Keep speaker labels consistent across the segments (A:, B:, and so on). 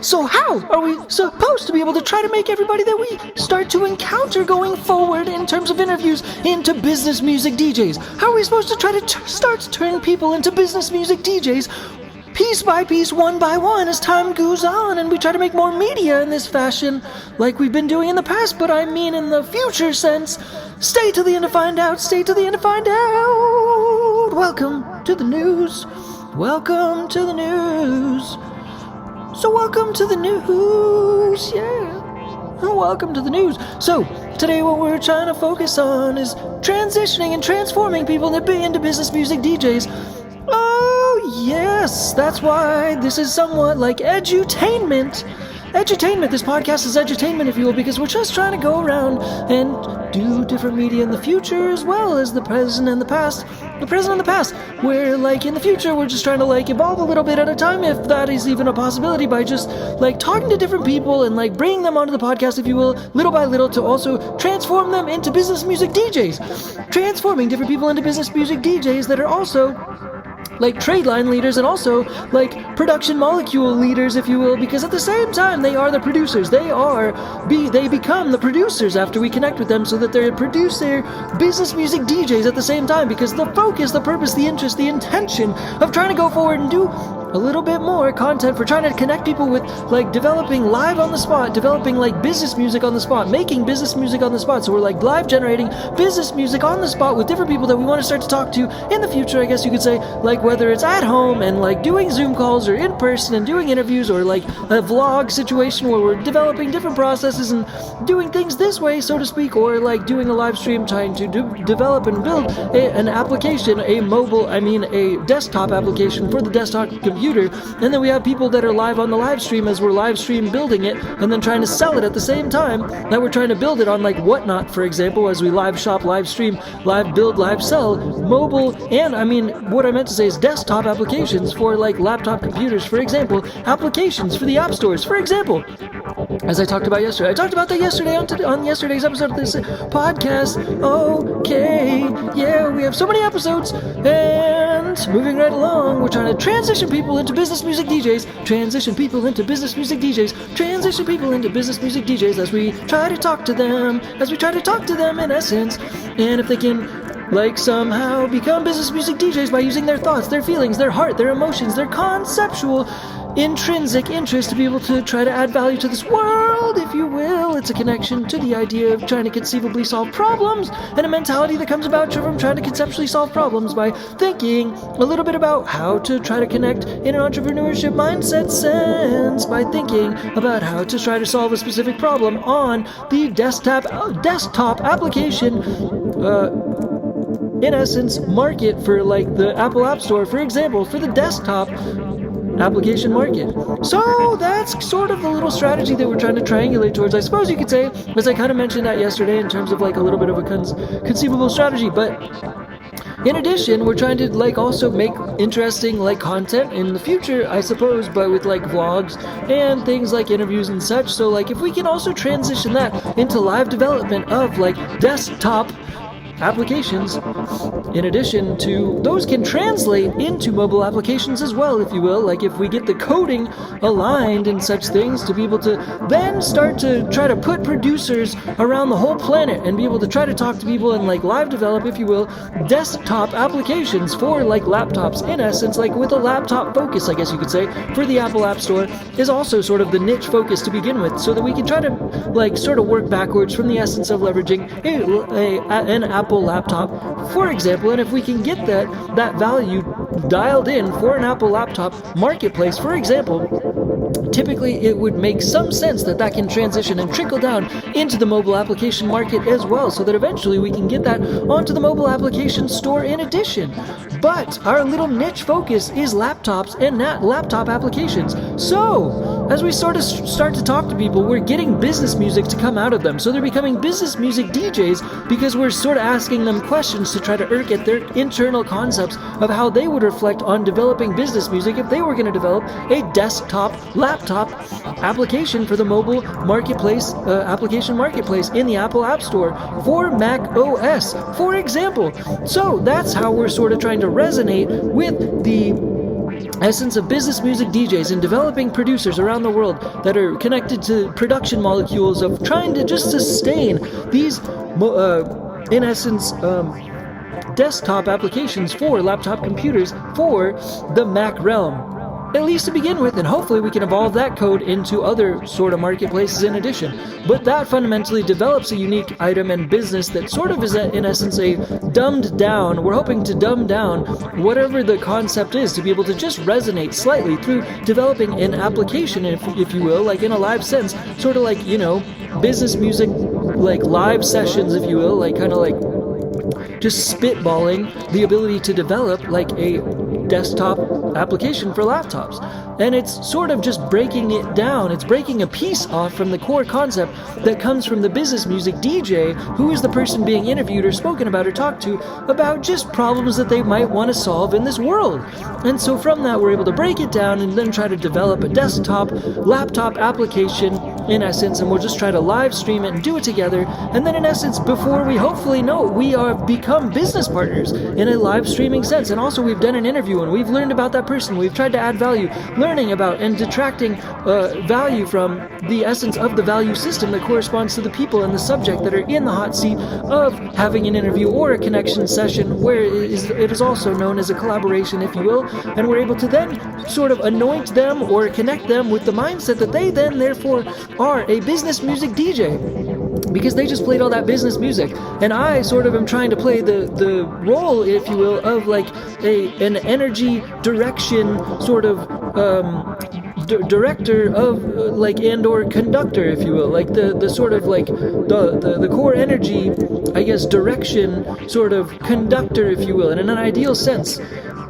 A: So how are we supposed to be able to try to make everybody that we start to encounter going forward in terms of interviews into business music DJs? How are we supposed to try to start turning people into business music DJs piece by piece, one by one, as time goes on, and we try to make more media in this fashion like we've been doing in the past, but I mean in the future sense? Stay to the end to find out. Stay to the end to find out. Welcome to the news. Welcome to the news. So welcome to the news, yeah. Welcome to the news. So, today what we're trying to focus on is transitioning and transforming people into business music DJs. Oh, yes, that's why this is somewhat like edutainment. Edutainment, this podcast is edutainment, if you will, because we're just trying to go around and do different media in the future as well as the present and the past. The present and the past, where, like, in the future, we're just trying to, like, evolve a little bit at a time, if that is even a possibility, by just, like, talking to different people and, like, bringing them onto the podcast, if you will, little by little, to also transform them into business music DJs. Transforming different people into business music DJs that are also like trade line leaders and also like production molecule leaders, if you will, because at the same time they are the producers. They become the producers after we connect with them, so that they produce their business music DJs at the same time, because the focus, the purpose, the interest, the intention of trying to go forward and do a little bit more content for trying to connect people with like developing live on the spot, developing like business music on the spot, making business music on the spot. So we're like live generating business music on the spot with different people that we want to start to talk to in the future, I guess you could say, like whether it's at home and like doing Zoom calls or in person and doing interviews, or like a vlog situation where we're developing different processes and doing things this way, so to speak, or like doing a live stream trying to develop and build an application, a desktop application for the desktop computer. And then we have people that are live on the live stream as we're live stream building it and then trying to sell it at the same time that we're trying to build it on like Whatnot, for example, as we live shop, live stream, live build, live sell, mobile, and what I meant to say is desktop applications for like laptop computers, for example, applications for the app stores, for example. As I talked about yesterday. I talked about that yesterday on yesterday's episode of this podcast. Okay, yeah, we have so many episodes, and moving right along, we're trying to transition people into business music DJs, transition people into business music DJs, transition people into business music DJs as we try to talk to them, in essence, and if they can like somehow become business music DJs by using their thoughts, their feelings, their heart, their emotions, their conceptual intrinsic interest to be able to try to add value to this world, if you will. It's a connection to the idea of trying to conceivably solve problems, and a mentality that comes about from trying to conceptually solve problems by thinking a little bit about how to try to connect in an entrepreneurship mindset sense, by thinking about how to try to solve a specific problem on the desktop application in essence market for like the Apple App Store, for example, for the desktop application market. So that's sort of the little strategy that we're trying to triangulate towards, I suppose you could say, as I kind of mentioned that yesterday in terms of like a little bit of a conceivable strategy. But in addition, we're trying to like also make interesting like content in the future, I suppose, but with like vlogs and things like interviews and such. So like if we can also transition that into live development of like desktop applications, in addition to those can translate into mobile applications as well, if you will, like if we get the coding aligned and such things to be able to then start to try to put producers around the whole planet and be able to try to talk to people and like live develop, if you will, desktop applications for like laptops, in essence, like with a laptop focus, I guess you could say, for the Apple App Store is also sort of the niche focus to begin with, so that we can try to like sort of work backwards from the essence of leveraging an Apple laptop, for example, and if we can get that value dialed in for an Apple laptop marketplace, for example, typically it would make some sense that can transition and trickle down into the mobile application market as well, so that eventually we can get that onto the mobile application store in addition. But our little niche focus is laptops and not laptop applications. So, as we sort of start to talk to people, we're getting business music to come out of them. So they're becoming business music DJs because we're sort of asking them questions to try to get their internal concepts of how they would reflect on developing business music if they were going to develop a desktop, laptop application for the mobile marketplace, application marketplace in the Apple App Store for Mac OS, for example. So that's how we're sort of trying to resonate with the essence of business music DJs and developing producers around the world that are connected to production molecules of trying to just sustain these, in essence, desktop applications for laptop computers for the Mac realm. At least to begin with, and hopefully we can evolve that code into other sort of marketplaces in addition. But that fundamentally develops a unique item and business that sort of is, in essence, a dumbed down. We're hoping to dumb down whatever the concept is to be able to just resonate slightly through developing an application, if you will, like in a live sense, sort of like, business music, like live sessions, if you will, like kind of like just spitballing the ability to develop like a desktop application for laptops. And it's sort of just breaking it down. It's breaking a piece off from the core concept that comes from the business music DJ, who is the person being interviewed or spoken about or talked to about just problems that they might want to solve in this world. And so from that, we're able to break it down and then try to develop a desktop, laptop application in essence, and we'll just try to live stream it and do it together. And then in essence, before we hopefully know, we are become business partners in a live streaming sense. And also we've done an interview and we've learned about that person. We've tried to add value, learning about and detracting value from the essence of the value system that corresponds to the people and the subject that are in the hot seat of having an interview or a connection session, where it is also known as a collaboration, if you will. And we're able to then sort of anoint them or connect them with the mindset that they then therefore are a business music DJ, because they just played all that business music. And I sort of am trying to play the role, if you will, of like an energy direction sort of director of like and or conductor, if you will, like the sort of like the core energy, I guess, direction sort of conductor, if you will, and in an ideal sense.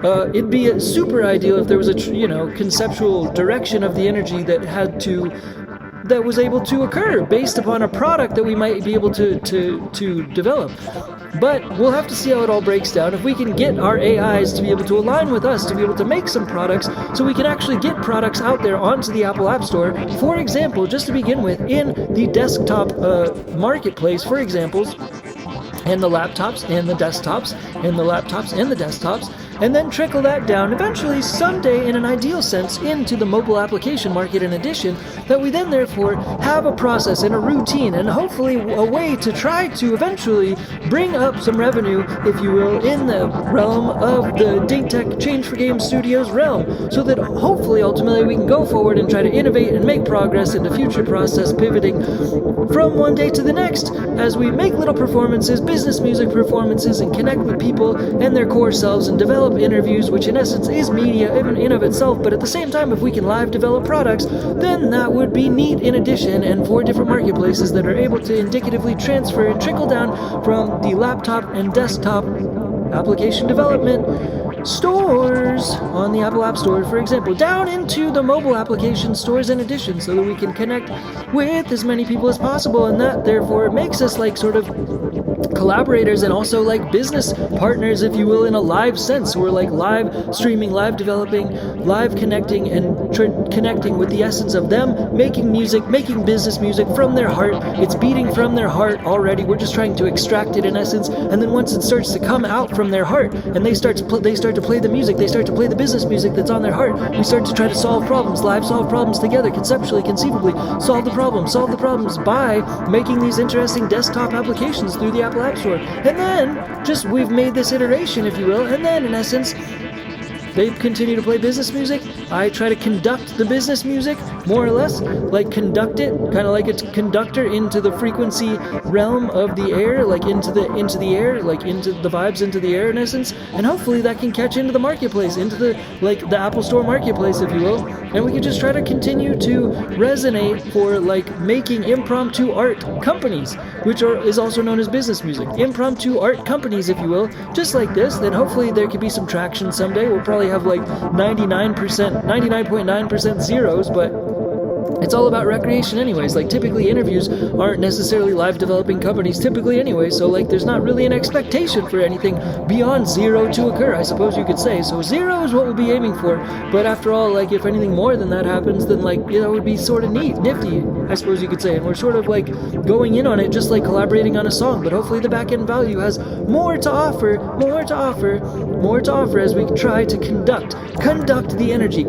A: It'd be super ideal if there was a conceptual direction of the energy that was able to occur based upon a product that we might be able to develop. But we'll have to see how it all breaks down. If we can get our AIs to be able to align with us, to be able to make some products, so we can actually get products out there onto the Apple App Store, for example, just to begin with, in the desktop marketplace, for examples, and the laptops and the desktops and the laptops and the desktops, and then trickle that down eventually someday in an ideal sense into the mobile application market in addition, that we then therefore have a process and a routine and hopefully a way to try to eventually bring up some revenue, if you will, in the realm of the DinkTech Change for Games Studios realm, so that hopefully ultimately we can go forward and try to innovate and make progress into future process pivoting from one day to the next as we make little performances, business music performances, and connect with people and their core selves and develop interviews, which in essence is media in of itself. But at the same time, if we can live develop products, then that would be neat in addition, and for different marketplaces that are able to indicatively transfer and trickle down from the laptop and desktop application development stores on the Apple App Store, for example, down into the mobile application stores in addition, so that we can connect with as many people as possible. And that therefore makes us like sort of collaborators and also like business partners, if you will, in a live sense. We're like live streaming, live developing, live connecting, and connecting with the essence of them making music, making business music from their heart. It's beating from their heart already. We're just trying to extract it in essence, and then once it starts to come out from their heart and they start to play the music, they start to play the business music that's on their heart, we start to try to solve problems, live solve problems together, conceptually, conceivably, solve the problems by making these interesting desktop applications through the Apple App Store. And then just we've made this iteration, if you will, and then in essence they continue to play business music. I try to conduct the business music, more or less, like conduct it, kind of like a conductor into the frequency realm of the air, like into the air, like into the vibes, into the air in essence, and hopefully that can catch into the marketplace, into the Apple Store marketplace, if you will, and we can just try to continue to resonate for like making impromptu art companies, which is also known as business music, impromptu art companies, if you will, just like this. Then hopefully there could be some traction someday. We'll probably have like 99.9% zeros, but it's all about recreation anyways. Like typically interviews aren't necessarily live developing companies typically anyway, so like there's not really an expectation for anything beyond zero to occur, I suppose you could say. So zero is what we'll be aiming for, but after all, like if anything more than that happens, then like it would be sort of neat, nifty, I suppose you could say. And we're sort of like going in on it just like collaborating on a song, but hopefully the back end value has more to offer more to offer as we try to conduct the energy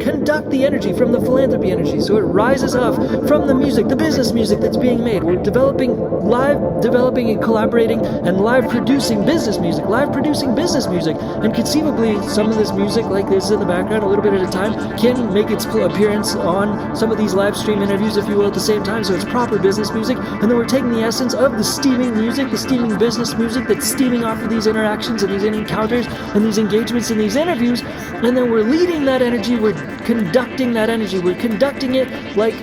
A: from the philanthropy energy, so it rises up from the music, the business music that's being made. We're developing and collaborating and live producing business music, and conceivably some of this music like this in the background a little bit at a time can make its appearance on some of these live stream interviews, if you will, at the same time, so it's proper business music. And then we're taking the essence of the steaming music, the steaming business music that's steaming off of these interactions and these encounters and these engagements and these interviews, and then we're leading that energy, we're conducting that energy, we're conducting it like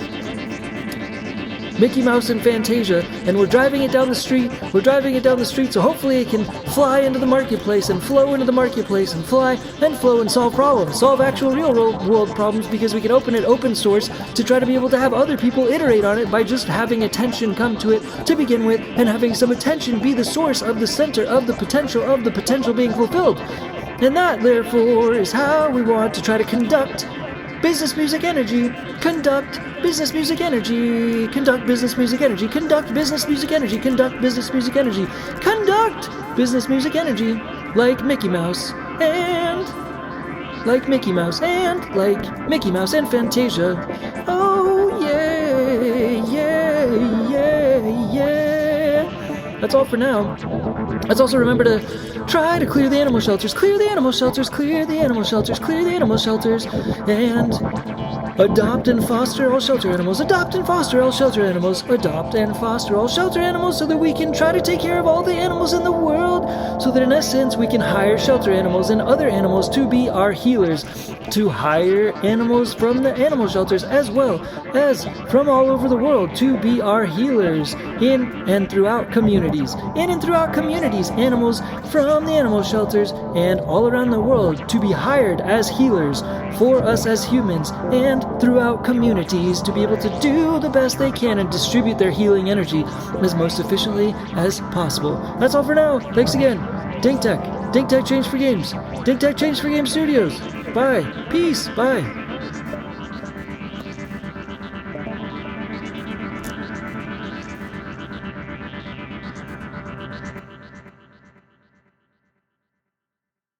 A: Mickey Mouse and Fantasia, and we're driving it down the street, so hopefully it can fly into the marketplace and flow into the marketplace and fly and flow and solve problems, solve actual real world problems, because we can open it open source to try to be able to have other people iterate on it by just having attention come to it to begin with, and having some attention be the source of the center of the potential being fulfilled. And that, therefore, is how we want to try to conduct business music energy, conduct business music energy, conduct business music energy, conduct business music energy, conduct business music energy, conduct business music energy, like Mickey Mouse and like Mickey Mouse and like Mickey Mouse and Fantasia. Oh yeah, yeah, yeah, yeah. That's all for now. Let's also remember to try to clear the animal shelters, clear the animal shelters, clear the animal shelters, clear the animal shelters, and adopt and foster all shelter animals, adopt and foster all shelter animals, adopt and foster all shelter animals, so that we can try to take care of all the animals in the world, so that in essence we can hire shelter animals and other animals to be our healers, to hire animals from the animal shelters as well as from all over the world to be our healers in and throughout communities, animals from the animal shelters and all around the world to be hired as healers for us as humans and throughout communities to be able to do the best they can and distribute their healing energy as most efficiently as possible. That's all for now. Thanks again. DinkTech Change for Games. DinkTech Change for Games Studios. Bye. Peace. Bye.